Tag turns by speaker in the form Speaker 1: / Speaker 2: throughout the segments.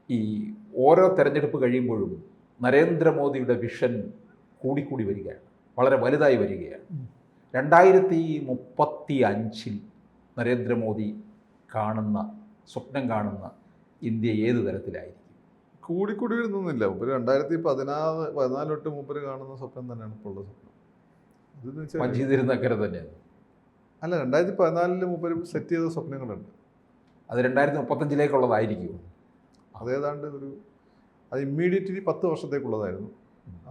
Speaker 1: ഈ ഓരോ തെരഞ്ഞെടുപ്പ് കഴിയുമ്പോഴും നരേന്ദ്രമോദിയുടെ വിഷൻ കൂടിക്കൂടി വരികയാണ്, വളരെ വലുതായി വരികയാണ്. 2035 നരേന്ദ്രമോദി കാണുന്ന, സ്വപ്നം കാണുന്ന ഇന്ത്യ ഏത് തരത്തിലായിരിക്കും?
Speaker 2: കൂടിക്കൂടി വരുന്നൊന്നുമില്ല. മൂപ്പര് 2014 തൊട്ട് മൂപ്പര് കാണുന്ന സ്വപ്നം തന്നെയാണ് ഇപ്പോൾ ഉള്ള സ്വപ്നം. ഇതെന്ന് വെച്ചാൽ
Speaker 1: മജീദിരുന്നക്കരെ തന്നെയാണ്.
Speaker 2: അല്ല, 2014 മൂപ്പര് സെറ്റ് ചെയ്ത സ്വപ്നങ്ങളുണ്ട്.
Speaker 1: അത് 2035
Speaker 2: അതേതാണ്ട് അത് ഇമ്മീഡിയറ്റ്ലി 10 വർഷത്തേക്കുള്ളതായിരുന്നു.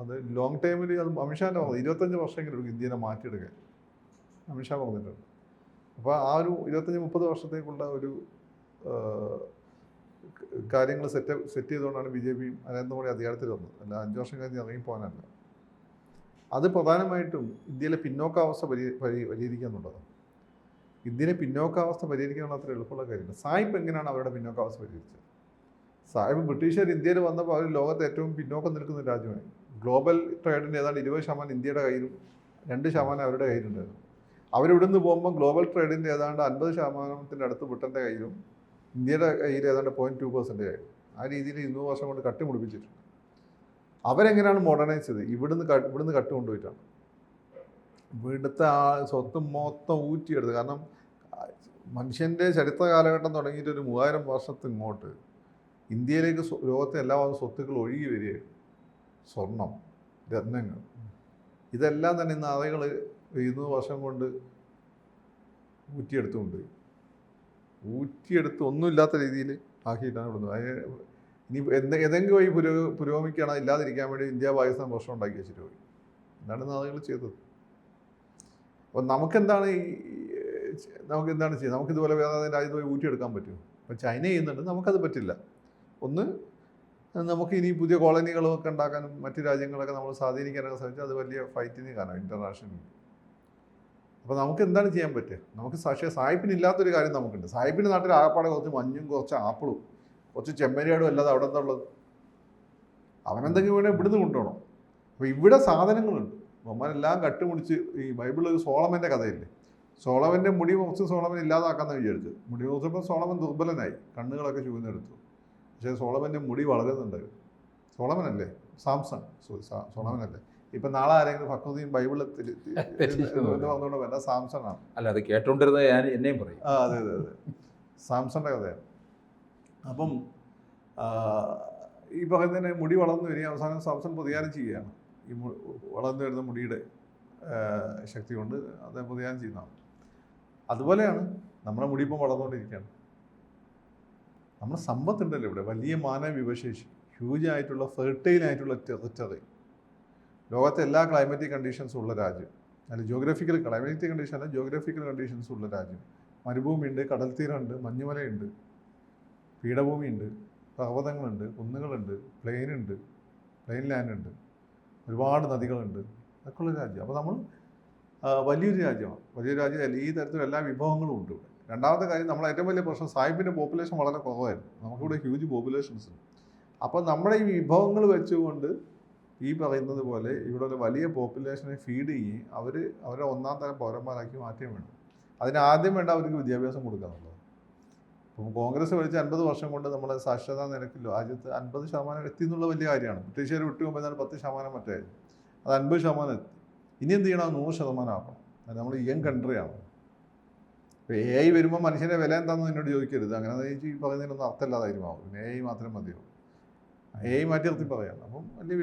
Speaker 2: അത് ലോങ് ടൈമിൽ അത് അമിത്ഷാൻ്റെ പറഞ്ഞു 25 വർഷമെങ്കിലും എടുക്കും ഇന്ത്യനെ മാറ്റിയെടുക്കാൻ, അമിത്ഷാ പറഞ്ഞിട്ടുണ്ട്. അപ്പോൾ ആ ഒരു 25-30 വർഷത്തേക്കുള്ള ഒരു കാര്യങ്ങൾ സെറ്റ് ചെയ്തുകൊണ്ടാണ് BJP നരേന്ദ്രമോദി അധികാരത്തിൽ വന്നത്. അല്ല 5 വർഷം കഴിഞ്ഞ് ഇറങ്ങിപ്പോകാനല്ല. അത് പ്രധാനമായിട്ടും ഇന്ത്യയിലെ പിന്നോക്കാവസ്ഥ പരിഹരിക്കുക എന്നുള്ളതാണ്. ഇന്ത്യയിലെ പിന്നോക്കാവസ്ഥ പരിഹരിക്കാനുള്ള അത്ര എളുപ്പമുള്ള കാര്യമില്ല. സായിപ്പ് എങ്ങനെയാണ് അവരുടെ പിന്നോക്കാവസ്ഥ പരിഹരിച്ചത്? സായിപ്പ് ബ്രിട്ടീഷുകാർ ഇന്ത്യയിൽ വന്നപ്പോൾ അവർ ലോകത്ത് ഏറ്റവും പിന്നോക്കം നിൽക്കുന്ന രാജ്യമായി. ഗ്ലോബൽ ട്രേഡിൻ്റെ ഏതാണ്ട് 20% ഇന്ത്യയുടെ കയ്യിലും 2% അവരുടെ കയ്യിലുണ്ടായിരുന്നു. അവരിവിടുന്ന് പോകുമ്പോൾ ഗ്ലോബൽ ട്രേഡിൻ്റെ ഏതാണ്ട് 50% അടുത്ത് ബ്രിട്ടൻ്റെ കയ്യിലും ഇന്ത്യയുടെ കയ്യിൽ ഏതാണ്ട് 0.2% ആയിരുന്നു. ആ രീതിയിൽ 200 വർഷം കൊണ്ട് കട്ടി മുടിപ്പിച്ചിട്ടുണ്ട്. അവരെങ്ങനെയാണ് മോഡേണൈസ് ചെയ്തത്? ഇവിടുന്ന് കട്ട് കൊണ്ടുപോയിട്ടാണ്. ഇവിടുത്തെ സ്വത്ത് മൊത്തം ഊറ്റിയെടുത്ത്. കാരണം മനുഷ്യൻ്റെ ചരിത്ര കാലഘട്ടം തുടങ്ങിയിട്ട് ഒരു 3000 വർഷത്തിന് ഇങ്ങോട്ട് ഇന്ത്യയിലേക്ക് ലോകത്തെ എല്ലാ സ്വത്തുക്കൾ ഒഴുകി വരികയാണ്. സ്വർണം, രത്നങ്ങൾ, ഇതെല്ലാം തന്നെ ഇന്ന് ആളുകൾ 200 വർഷം കൊണ്ട് ഊറ്റിയെടുത്ത് ഒന്നുമില്ലാത്ത രീതിയിൽ ആക്കിയിട്ടാണ് ഇവിടുന്ന്. ഇനി ഏതെങ്കിലും വഴി പുരോഗമിക്കണം ഇല്ലാതിരിക്കാൻ വേണ്ടി ഇന്ത്യ-പാകിസ്ഥാൻ പ്രശ്നം ഉണ്ടാക്കി വെച്ചിട്ട് പോയി. എന്താണ് ആളുകൾ ചെയ്തത്? അപ്പോൾ നമുക്കെന്താണ് ചെയ്യുക? നമുക്കിതുപോലെ വേറെ രാജ്യത്ത് പോയി ഊറ്റിയെടുക്കാൻ പറ്റുമോ? അപ്പോൾ ചൈന ചെയ്യുന്നുണ്ട്, നമുക്കത് പറ്റില്ല. ഒന്ന്, നമുക്ക് ഇനി പുതിയ കോളനികളൊക്കെ ഉണ്ടാക്കാനും മറ്റു രാജ്യങ്ങളൊക്കെ നമ്മൾ സ്വാധീനിക്കാനൊക്കെ ശ്രമിച്ചാൽ അത് വലിയ ഫൈറ്റിന് കാരണം ഇൻ്റർനാഷണൽ. അപ്പോൾ നമുക്ക് എന്താണ് ചെയ്യാൻ പറ്റുക? നമുക്ക് സായിപ്പിന് ഇല്ലാത്തൊരു കാര്യം നമുക്കുണ്ട്. സായിപ്പിൻ്റെ നാട്ടിൽ ആകപ്പാടെ കുറച്ച് മഞ്ഞും കുറച്ച് ആപ്പിളും കുറച്ച് ചെമ്മരിയാടും അല്ലാതെ അവിടെ നിന്നുള്ളത്. അവനെന്തെങ്കിലും വേണേൽ ഇവിടുന്ന് കൊണ്ടുപോകണം. അപ്പോൾ ഇവിടെ സാധനങ്ങളുണ്ട്. നമ്മരെല്ലാം കട്ടുമുടിച്ച് ഈ ബൈബിളിൽ സോളമൻ്റെ കഥയില്ലേ, സോളമൻ്റെ മുടി മുറിച്ച് സോളമൻ ഇല്ലാതാക്കാമെന്ന് വിചാരിച്ചത്. മുടി മുറിച്ചപ്പോൾ സോളമൻ ദുർബലനായി, കണ്ണുകളൊക്കെ ചുവന്നെടുത്തു. പക്ഷേ സോളമൻ്റെ മുടി വളരുന്നുണ്ടായിരുന്നു. സോളമനല്ലേ? സോളമനല്ലേ? ഇപ്പം നാളെ ആരെങ്കിലും ഫക്രുദ്ദീൻ ബൈബിളിൽ പറഞ്ഞുകൊണ്ട് വേണ്ട, സാംസണാണ്.
Speaker 1: അല്ല, അത് കേട്ടോണ്ടിരുന്നത് ഞാൻ എന്നെയും പറയും.
Speaker 2: അതെ, സാംസന്റെ കഥയാണ്. അപ്പം ഈ പറയുന്നതിന് മുടി വളർന്നു വരിക, അവസാനം സാംസൺ പ്രതികാരം ചെയ്യുകയാണ്. ഈ വളർന്നു വരുന്ന മുടിയുടെ ശക്തി കൊണ്ട് അദ്ദേഹം പ്രതികാരം ചെയ്യുന്നതാണ്. അതുപോലെയാണ് നമ്മുടെ മുടി ഇപ്പം വളർന്നുകൊണ്ടിരിക്കുകയാണ്. നമ്മുടെ സമ്പത്തുണ്ടല്ലോ ഇവിടെ, വലിയ മാനവ വിഭവശേഷി, ഹ്യൂജായിട്ടുള്ള ഫെർട്ടൈലായിട്ടുള്ള ടെറിറ്ററി, ലോകത്തെ എല്ലാ ക്ലൈമറ്റിക് കണ്ടീഷൻസും ഉള്ള രാജ്യം. അല്ല, ക്ലൈമറ്റിക് കണ്ടീഷൻ അല്ല, ജിയോഗ്രഫിക്കൽ കണ്ടീഷൻസും ഉള്ള രാജ്യം. മരുഭൂമിയുണ്ട്, കടൽത്തീരമുണ്ട്, മഞ്ഞുമലയുണ്ട്, പീഠഭൂമിയുണ്ട്, പർവ്വതങ്ങളുണ്ട്, കുന്നുകളുണ്ട്, പ്ലെയിൻ ലാൻഡ് ഉണ്ട്, ഒരുപാട് നദികളുണ്ട്, അതൊക്കെ ഉള്ള രാജ്യം. അപ്പോൾ നമ്മൾ വലിയൊരു രാജ്യം. ഈ തരത്തിലുള്ള എല്ലാ വിഭവങ്ങളും ഉണ്ട് ഇവിടെ. രണ്ടാമത്തെ കാര്യം, നമ്മളെ ഏറ്റവും വലിയ പ്രശ്നം സായിപ്പിൻ്റെ പോപ്പുലേഷൻ വളരെ കുറവായിരുന്നു. നമുക്കിവിടെ ഹ്യൂജ് പോപ്പുലേഷൻസ് ഉണ്ട്. അപ്പോൾ നമ്മുടെ ഈ വിഭവങ്ങൾ വെച്ചുകൊണ്ട് ഈ പറയുന്നത് പോലെ ഇവിടെ ഒരു വലിയ പോപ്പുലേഷനെ ഫീഡ് ചെയ്യുകയും അവരെ ഒന്നാം തരം പൗരന്മാരാക്കി മാറ്റുകയും വേണം. അതിനാദ്യം വേണ്ട അവർക്ക് വിദ്യാഭ്യാസം കൊടുക്കുക എന്നുള്ളത്. ഇപ്പം കോൺഗ്രസ് ഭരിച്ച 50 വർഷം കൊണ്ട് നമ്മുടെ സാക്ഷരതാ നിരക്കിൽ രാജ്യത്ത് 50% എത്തി എന്നുള്ള വലിയ കാര്യമാണ്. ബ്രിട്ടീഷുകാർ വിട്ടുപോകുമ്പോൾ 10% മറ്റായിരുന്നു, അത് 50% എത്തി. ഇനി എന്ത് ചെയ്യണം? 100% ആക്കണം. അത് നമ്മൾ യങ് കൺട്രിയാണ്. ഇപ്പോൾ AI വരുമ്പോൾ മനുഷ്യൻ്റെ വില എന്താണെന്ന് എന്നോട് ചോദിക്കരുത്. അങ്ങനെ ഈ പറയുന്നതിനൊന്നും അർത്ഥമില്ലാതായിരുന്നു ആവും. പിന്നെ AI മാത്രം മതിയാവും. AI മാറ്റി നിർത്തി പറയാം. അപ്പം വലിയ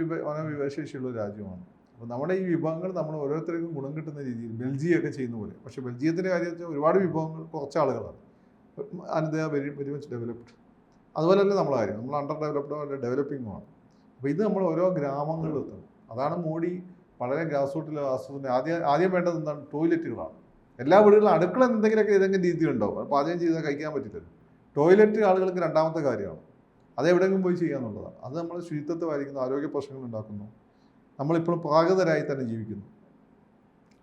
Speaker 2: വിഭവശേഷിയുള്ള രാജ്യമാണ്. അപ്പോൾ നമ്മുടെ ഈ വിഭവങ്ങൾ നമ്മൾ ഓരോരുത്തർക്കും ഗുണം കിട്ടുന്ന രീതിയിൽ ബെൽജിയൊക്കെ ചെയ്യുന്ന പോലെ. പക്ഷേ ബെൽജിയത്തിൻ്റെ കാര്യത്തിൽ ഒരുപാട് വിഭവങ്ങൾ കുറച്ച് ആളുകളാണ്, and they are very much developed. അതുപോലെയല്ല നമ്മളെ കാര്യം, നമ്മൾ അണ്ടർ ഡെവലപ്ഡോ അല്ല ഡെവലപ്പിങ്ങുമാണ്. അപ്പോൾ ഇത് നമ്മൾ ഓരോ ഗ്രാമങ്ങളിൽ എത്തണം. അതാണ് മോഡി വളരെ ഗ്രാസ് റൂട്ടിൽ ആദ്യം വേണ്ടത് എന്താണ്? ടോയ്ലറ്റുകളാണ്. എല്ലാ വീടുകളിലും അടുക്കള എന്തെങ്കിലും രീതിയിലുണ്ടാവും. അത് പാചകം ചെയ്താൽ കഴിക്കാൻ പറ്റില്ലല്ലോ. ടോയ്ലറ്റ് ആളുകൾക്ക് രണ്ടാമത്തെ കാര്യമാണ്. അതെവിടെയെങ്കിലും പോയി ചെയ്യാന്നുള്ളതാണ്. അത് നമ്മൾ ശുചിത്വത്തെ ബാധിക്കുന്നു, ആരോഗ്യ പ്രശ്നങ്ങൾ ഉണ്ടാക്കുന്നു. നമ്മളിപ്പോഴും പ്രാകൃതരായി തന്നെ ജീവിക്കുന്നു.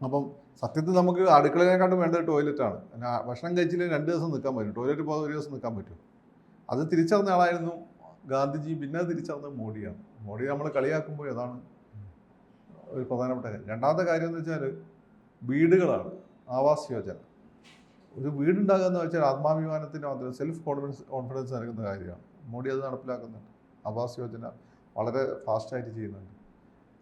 Speaker 2: അപ്പം സത്യത്തിൽ നമുക്ക് അടുക്കളയെക്കാട്ടും വേണ്ടത് ടോയ്ലറ്റാണ്. ഭക്ഷണം കഴിച്ചില്ലെങ്കിൽ 2 ദിവസം നിൽക്കാൻ പറ്റും, ടോയ്ലറ്റ് പോകാതെ 1 ദിവസം നിൽക്കാൻ പറ്റും. അത് തിരിച്ചറിഞ്ഞ ആളായിരുന്നു ഗാന്ധിജി. പിന്നെ അത് തിരിച്ചറിഞ്ഞത് മോഡിയാണ്. മോഡി നമ്മൾ കളിയാക്കുമ്പോൾ അതാണ് ഒരു പ്രധാനപ്പെട്ട കാര്യം. രണ്ടാമത്തെ കാര്യം എന്ന് വെച്ചാൽ വീടുകളാണ്. ആവാസ് യോജന. ഒരു വീടുണ്ടാകുക എന്ന് വെച്ചാൽ ആത്മാഭിമാനത്തിൻ്റെ മാത്രം സെൽഫ് കോൺഫിഡൻസ് നൽകുന്ന കാര്യമാണ്. മോഡി അത് നടപ്പിലാക്കുന്നുണ്ട്. ആവാസ് യോജന വളരെ ഫാസ്റ്റായിട്ട് ചെയ്യുന്നുണ്ട്.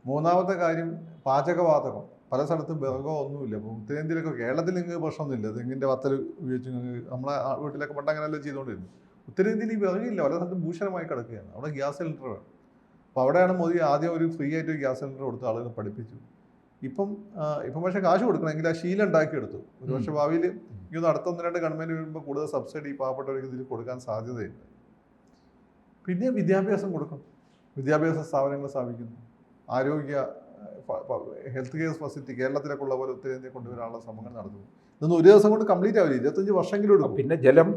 Speaker 2: മൂന്നാമത്തെ കാര്യം പാചകവാതകം. പല സ്ഥലത്തും വിറകോ ഒന്നുമില്ല. ഇപ്പോൾ ഉത്തരേന്ത്യയിലൊക്കെ, കേരളത്തിൽ നിങ്ങൾക്ക് പ്രശ്നമൊന്നുമില്ല, തെങ്ങിൻ്റെ വത്തൽ ഉപയോഗിച്ച് നമ്മളെ വീട്ടിലൊക്കെ പണ്ട് അങ്ങനെയല്ല ചെയ്തുകൊണ്ടിരുന്നു. ഉത്തരേന്ത്യയിൽ ഈ വിറകില്ല, പല സ്ഥലത്തും ഭൂഷണമായി കിടക്കുകയാണ്. അവിടെ ഗ്യാസ് സിലിണ്ടർ വേണം. അപ്പോൾ അവിടെയാണ് മോദി ആദ്യം ഒരു ഫ്രീ ആയിട്ട് ഒരു ഗ്യാസ് സിലിണ്ടർ കൊടുത്ത് ആളുകൾ പഠിപ്പിച്ചു. ഇപ്പം പക്ഷേ കാശ് കൊടുക്കണമെങ്കിൽ ആ ശീലം ഉണ്ടാക്കിയെടുത്തു. ഒരു പക്ഷേ ഭാവിയിൽ ഇതൊന്നും അടുത്ത 1-2 ഗവൺമെൻറ് വരുമ്പോൾ കൂടുതൽ സബ്സിഡി പാവപ്പെട്ടവർക്ക് ഇതിൽ കൊടുക്കാൻ സാധ്യതയുണ്ട്. പിന്നെ വിദ്യാഭ്യാസം കൊടുക്കണം. വിദ്യാഭ്യാസ സ്ഥാപനങ്ങൾ സ്ഥാപിക്കുന്നു. ആരോഗ്യ ഹെൽത്ത് കെയർ ഫെസിലിറ്റി കേരളത്തിലൊക്കെ ഉള്ള പോലെ ഉത്തരേന്ത്യ കൊണ്ടുവരാനുള്ള ശ്രമങ്ങൾ നടത്തുന്നു. ഇതൊന്നും ഒരു ദിവസം കൊണ്ട് കംപ്ലീറ്റ് ആവില്ല, 25 വർഷമെങ്കിലും എടുക്കും.
Speaker 1: പിന്നെ ജലം,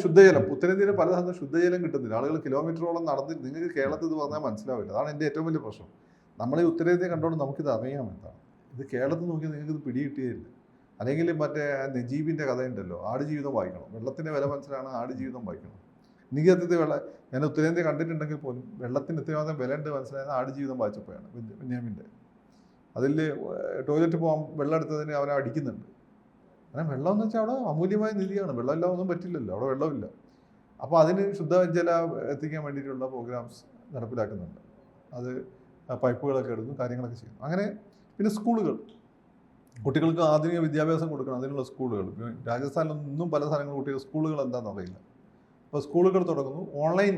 Speaker 2: ശുദ്ധജലം. ഉത്തരേന്ത്യയിൽ പല സ്ഥലത്തും ശുദ്ധജലം കിട്ടുന്നില്ല. ആളുകൾ കിലോമീറ്ററോളം നടന്ന്, നിങ്ങൾക്ക് കേരളത്തിൽ ഇത് പറഞ്ഞാൽ മനസ്സിലാവില്ല. അതാണ് എൻ്റെ ഏറ്റവും വലിയ പ്രശ്നം. നമ്മൾ ഈ ഉത്തരേന്ത്യ കണ്ടുകൊണ്ട് നമുക്കിത് അറിയാം എന്താണ്. ഇത് കേരളത്തിൽ നോക്കി നിങ്ങൾക്ക് ഇത് പിടികിട്ടിയില്ല. അല്ലെങ്കിൽ മറ്റേ നജീബിൻ്റെ കഥയുണ്ടല്ലോ, ആടുജീവിതം വായിക്കണം. വെള്ളത്തിൻ്റെ വില മനസ്സിലാണ് ആടുജീവിതം വായിക്കണം. എനിക്ക് സത്യത്തിൽ ഞാൻ ഉത്തരേന്ത്യ കണ്ടിട്ടുണ്ടെങ്കിൽ പോലും വെള്ളത്തിന് ഇത്രമാത്രം വില ഉണ്ട് മനസ്സിലായത് ആടുജീവിതം വായിച്ചപ്പോഴാണ്. ബെന്യാമിൻ്റെ അതിൽ ടോയ്ലറ്റ് പോകാൻ വെള്ളം എടുത്തതിന് അവനെ അടിക്കുന്നുണ്ട്. അങ്ങനെ വെള്ളം എന്ന് വെച്ചാൽ അവിടെ അമൂല്യമായ നിധിയാണ്. വെള്ളമില്ലാതെ ഒന്നും പറ്റില്ലല്ലോ, അവിടെ വെള്ളമില്ല. അപ്പോൾ അതിന് ശുദ്ധജല എത്തിക്കാൻ വേണ്ടിയിട്ടുള്ള പ്രോഗ്രാംസ് നടപ്പിലാക്കുന്നുണ്ട്. അത് പൈപ്പുകളൊക്കെ എടുക്കും, കാര്യങ്ങളൊക്കെ ചെയ്യുന്നു. അങ്ങനെ പിന്നെ സ്കൂളുകൾ, കുട്ടികൾക്ക് ആധുനിക വിദ്യാഭ്യാസം കൊടുക്കണം, അതിനുള്ള സ്കൂളുകൾ. രാജസ്ഥാനിലൊന്നും പല സ്ഥലങ്ങളും കുട്ടികൾ സ്കൂളുകൾ എന്താണെന്ന് അറിയില്ല. അപ്പോൾ സ്കൂളുകൾ തുടങ്ങുന്നു. ഓൺലൈൻ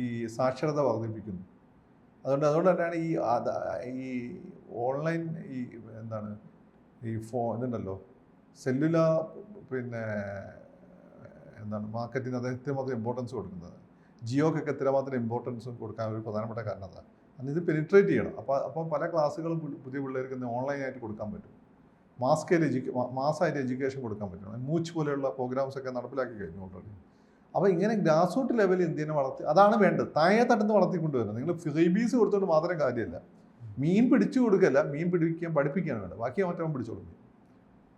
Speaker 2: ഈ സാക്ഷരത വർദ്ധിപ്പിക്കുന്നു. അതുകൊണ്ട് തന്നെയാണ് ഈ ഓൺലൈൻ എന്താണ് ഇതുണ്ടല്ലോ, സെല്ലുലാർ പിന്നെ എന്താണ് മാർക്കറ്റിന് അദ്ദേഹം ഇത്രമാത്രം ഇമ്പോർട്ടൻസ് കൊടുക്കുന്നത്. ജിയോക്കൊക്കെ ഇത്രമാത്രം ഇമ്പോർട്ടൻസ് കൊടുക്കാൻ ഒരു പ്രധാനപ്പെട്ട കാരണം അതാണ്. അന്ന് ഇത് പെനിട്രേറ്റ് ചെയ്യണം. അപ്പോൾ പല ക്ലാസ്സുകളും പുതിയ പിള്ളേർക്ക് ഓൺലൈനായിട്ട് കൊടുക്കാൻ പറ്റും. മാസമായിട്ട് എഡ്യൂക്കേഷൻ കൊടുക്കാൻ പറ്റും. മൂച്ച് പോലെയുള്ള പ്രോഗ്രാംസ് ഒക്കെ നടപ്പിലാക്കി കഴിഞ്ഞു ഓൾറെഡി. അപ്പോൾ ഇങ്ങനെ ഗ്രാസ് റൂട്ട് ലെവലിൽ ഇന്ത്യനെ വളർത്തി, അതാണ് വേണ്ടത്. താഴെ തട്ടുന്ന വളർത്തിക്കൊണ്ടുവരണം. നിങ്ങൾ ഫ്രീബീസ് കൊടുത്തുകൊണ്ട് മാത്രം കാര്യമല്ല. മീൻ പിടിച്ചു കൊടുക്കല്ല, മീൻ പിടിക്കാൻ പഠിപ്പിക്കുകയാണ് വേണ്ടത്. ബാക്കി മറ്റവൻ പിടിച്ചു കൊടുക്കും.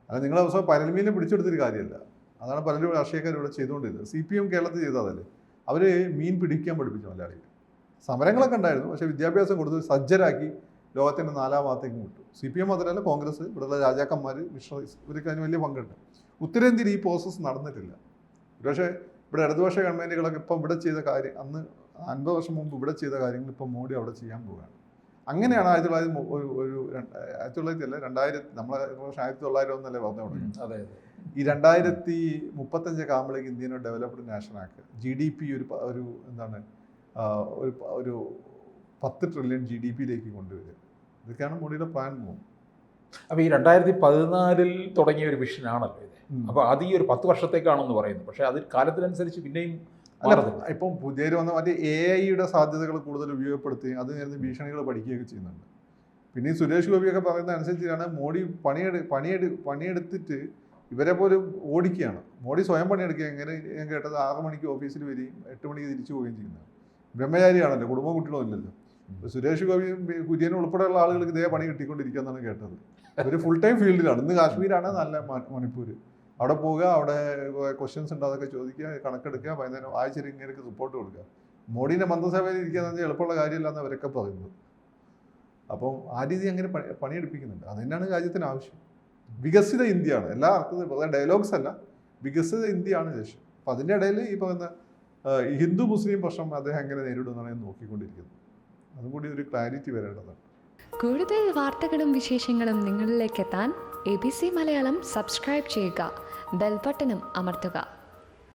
Speaker 2: അല്ല, നിങ്ങളെ ദിവസം പരൽമീനെ പിടിച്ചെടുത്തൊരു കാര്യമല്ല. അതാണ് പലരും രാഷ്ട്രീയക്കാർ ഇവിടെ ചെയ്തുകൊണ്ടിരുന്നത്. CPM കേരളത്തിൽ ചെയ്തതല്ലേ, അവർ മീൻ പിടിക്കാൻ പഠിപ്പിച്ചു മലയാളികൾ. സമരങ്ങളൊക്കെ ഉണ്ടായിരുന്നു, പക്ഷേ വിദ്യാഭ്യാസം കൊടുത്ത് സജ്ജരാക്കി ലോകത്തിൻ്റെ 4 ഭാഗത്തേക്കും വിട്ടു. CPM മാത്രമല്ല, കോൺഗ്രസ്, ഇവിടെയുള്ള രാജാക്കന്മാർ, മിഷണറീസ്, ഇവർക്ക് അതിന് വലിയ പങ്കുണ്ട്. ഉത്തരേന്ത്യയിൽ ഈ പ്രോസസ്സ് നടന്നിട്ടില്ല. പക്ഷേ ഇവിടെ ഇടതുപക്ഷ ഗവൺമെൻറ്റുകളൊക്കെ ഇപ്പം ഇവിടെ ചെയ്ത കാര്യം, അന്ന് 50 വർഷം മുമ്പ് ഇവിടെ ചെയ്ത കാര്യങ്ങൾ ഇപ്പം മോഡി അവിടെ ചെയ്യാൻ പോവുകയാണ്. അങ്ങനെയാണ് 1900 നമ്മളെ 1900 എന്നല്ലേ പറഞ്ഞു തുടങ്ങി.
Speaker 1: അതെ.
Speaker 2: ഈ 2035 ആകുമ്പോഴേക്ക് ഇന്ത്യനെ ഡെവലപ്ഡ് നാഷൻ ആക്കുക. GDP ഒരു എന്താണ് ഒരു 10 ട്രില്യൺ GDP-യിലേക്ക് കൊണ്ടുവരിക. ഇതൊക്കെയാണ് മോഡിയുടെ പ്ലാൻ.
Speaker 1: അപ്പോൾ ഈ 2014 തുടങ്ങിയ ഒരു വിഷനാണല്ലോ ഇത്. അപ്പോൾ അത് ഈ ഒരു 10 വർഷത്തേക്കാണെന്ന് പറയുന്നു. പക്ഷേ അത് കാലത്തിനനുസരിച്ച് പിന്നെയും
Speaker 2: ഇപ്പം പുതിയൊരു വന്ന മറ്റേ AI-യുടെ സാധ്യതകൾ കൂടുതൽ ഉപയോഗപ്പെടുത്തുകയും അത് നേരുന്ന ഭീഷണികൾ പഠിക്കുകയൊക്കെ ചെയ്യുന്നുണ്ട്. പിന്നെ ഈ സുരേഷ് ഗോപിയൊക്കെ പറയുന്ന അനുസരിച്ചാണ് മോഡി പണിയെടുത്തിട്ട് ഇവരെ പോലും ഓടിക്കുകയാണ്. മോഡി സ്വയം പണിയെടുക്കുക. എങ്ങനെ ഞാൻ കേട്ടത് 6 മണിക്ക് ഓഫീസിൽ വരികയും 8 മണിക്ക് തിരിച്ചു പോവുകയും ചെയ്യുന്നത്. ബ്രഹ്മചാരിയാണല്ലോ, കുടുംബം കുട്ടികളും ഇല്ലല്ലോ. സുരേഷ് ഗോപിയും കുര്യനും ഉൾപ്പെടെയുള്ള ആളുകൾക്ക് ഇതേ പണി കിട്ടിക്കൊണ്ടിരിക്കുക എന്നാണ് കേട്ടത്. ഒരു ഫുൾ ടൈം ഫീൽഡിലാണ്. ഇന്ന് കാശ്മീരാണ്, നല്ല മണിപ്പൂർ. അവിടെ പോവുക, അവിടെ ക്വസ്റ്റ്യൻസ് ഉണ്ട്, അതൊക്കെ ചോദിക്കുക, കണക്കെടുക്കുക, വൈകുന്നേരം ആഴ്ചയിൽ ഇങ്ങനെ റിപ്പോർട്ട് കൊടുക്കുക. മോഡീൻ്റെ മന്ത്രിസഭയിൽ ഇരിക്കുക എന്ന് പറഞ്ഞാൽ എളുപ്പമുള്ള കാര്യമില്ല എന്ന് അവരൊക്കെ പറയുന്നത്. അപ്പം ആ രീതി അങ്ങനെ പണിയെടുപ്പിക്കുന്നുണ്ട്. അത് തന്നെയാണ് രാജ്യത്തിന് ആവശ്യം. വികസിത ഇന്ത്യയാണ് എല്ലാ അർത്ഥത്തിലും. വെറുതെ ഡയലോഗ്സ് അല്ല, വികസിത ഇന്ത്യയാണ് ലക്ഷ്യം. അപ്പം അതിൻ്റെ ഇടയിൽ ഈ പറയുന്ന ഹിന്ദു മുസ്ലിം പ്രശ്നം അദ്ദേഹം എങ്ങനെ നേരിടുന്നതാണ് നോക്കിക്കൊണ്ടിരിക്കുന്നത്. അതും കൂടി ഒരു ക്ലാരിറ്റി വരേണ്ടതാണ്.
Speaker 3: കൂടുതൽ വാർത്തകളും വിശേഷങ്ങളും നിങ്ങളിലേക്ക് എത്താൻ ABC മലയാളം സബ്സ്ക്രൈബ് ചെയ്യുക, ബെൽ ബട്ടണും അമർത്തുക.